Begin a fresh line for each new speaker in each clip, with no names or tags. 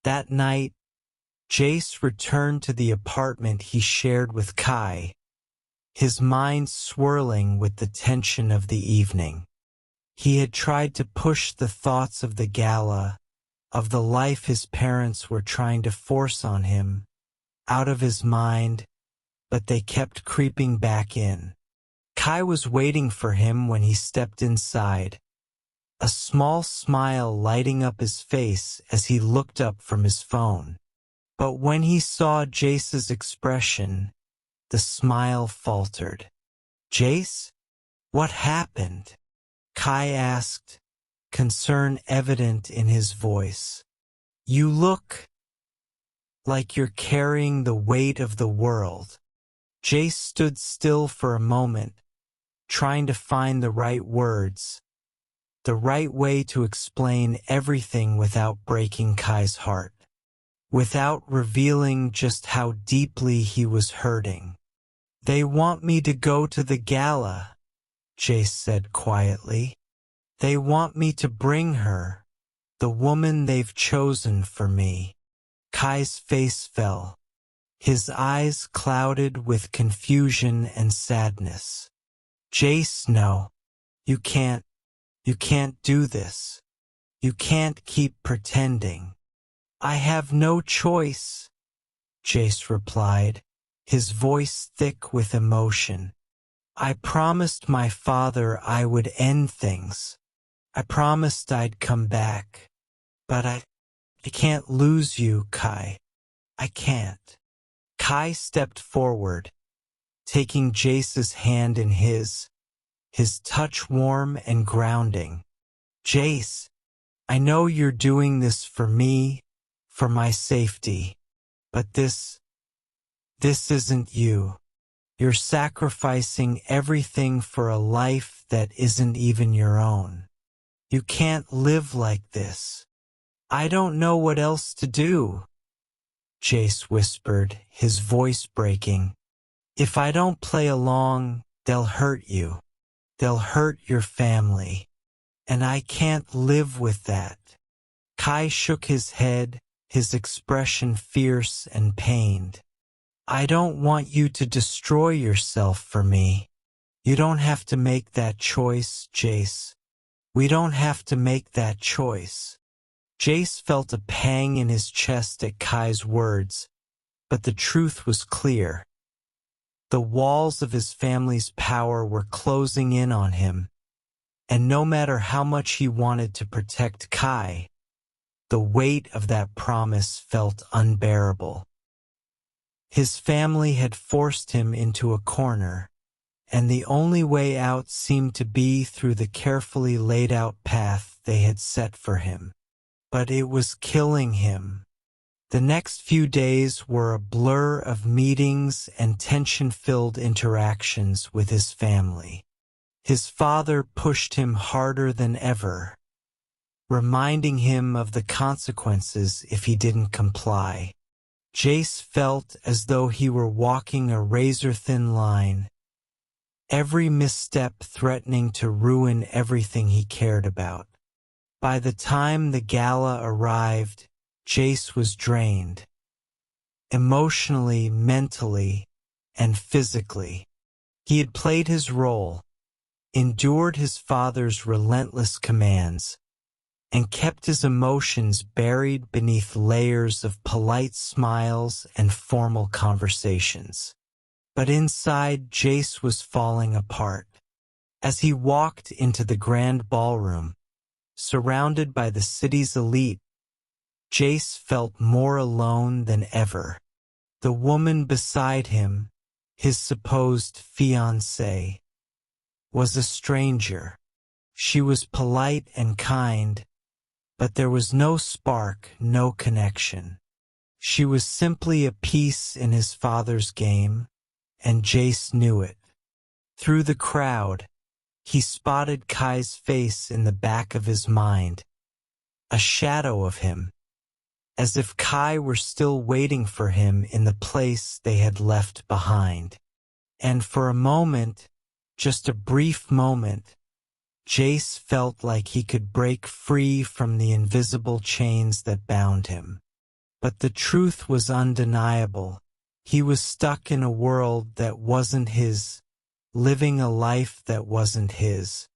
That night, Jace returned to the apartment he shared with Kai, his mind swirling with the tension of the evening. He had tried to push the thoughts of the gala, of the life his parents were trying to force on him, out of his mind, but they kept creeping back in. Kai was waiting for him when he stepped inside, a small smile lighting up his face as he looked up from his phone. But when he saw Jace's expression, the smile faltered. "Jace? What happened?" Kai asked, concern evident in his voice. "You look like you're carrying the weight of the world." Jace stood still for a moment, trying to find the right words, the right way to explain everything without breaking Kai's heart, without revealing just how deeply he was hurting. "They want me to go to the gala," Jace said quietly. "They want me to bring her, the woman they've chosen for me." Kai's face fell, his eyes clouded with confusion and sadness. "Jace, no. You can't do this. You can't keep pretending." "I have no choice," Jace replied, his voice thick with emotion. "I promised my father I would end things. I promised I'd come back. But I can't lose you, Kai. I can't." Kai stepped forward, taking Jace's hand in his touch warm and grounding. "Jace, I know you're doing this for me, for my safety, but this isn't you. You're sacrificing everything for a life that isn't even your own. You can't live like this." "I don't know what else to do," Jace whispered, his voice breaking. "If I don't play along, they'll hurt you. They'll hurt your family. And I can't live with that." Kai shook his head, his expression fierce and pained. "I don't want you to destroy yourself for me. You don't have to make that choice, Jace. We don't have to make that choice." Jace felt a pang in his chest at Kai's words, but the truth was clear. The walls of his family's power were closing in on him, and no matter how much he wanted to protect Kai, the weight of that promise felt unbearable. His family had forced him into a corner, and the only way out seemed to be through the carefully laid out path they had set for him. But it was killing him. The next few days were a blur of meetings and tension-filled interactions with his family. His father pushed him harder than ever, reminding him of the consequences if he didn't comply. Jace felt as though he were walking a razor-thin line, every misstep threatening to ruin everything he cared about. By the time the gala arrived, Jace was drained, emotionally, mentally, and physically. He had played his role, endured his father's relentless commands, and kept his emotions buried beneath layers of polite smiles and formal conversations. But inside, Jace was falling apart. As he walked into the grand ballroom, surrounded by the city's elite, Jace felt more alone than ever. The woman beside him, his supposed fiancée, was a stranger. She was polite and kind, but there was no spark, no connection. She was simply a piece in his father's game, and Jace knew it. Through the crowd, he spotted Kai's face in the back of his mind, a shadow of him, as if Kai were still waiting for him in the place they had left behind. And for a moment, just a brief moment, Jace felt like he could break free from the invisible chains that bound him. But the truth was undeniable. He was stuck in a world that wasn't his, living a life that wasn't his.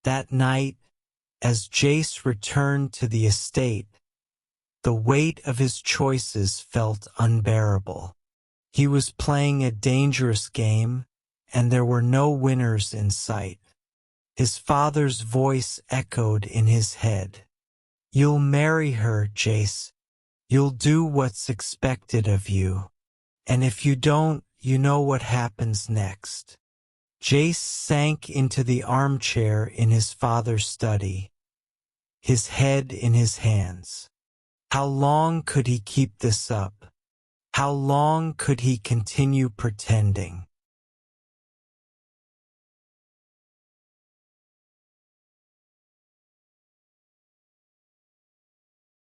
That night, as Jace returned to the estate, the weight of his choices felt unbearable. He was playing a dangerous game, and there were no winners in sight. His father's voice echoed in his head. "You'll marry her, Jace. You'll do what's expected of you. And if you don't, you know what happens next." Jace sank into the armchair in his father's study, his head in his hands. How long could he keep this up? How long could he continue pretending?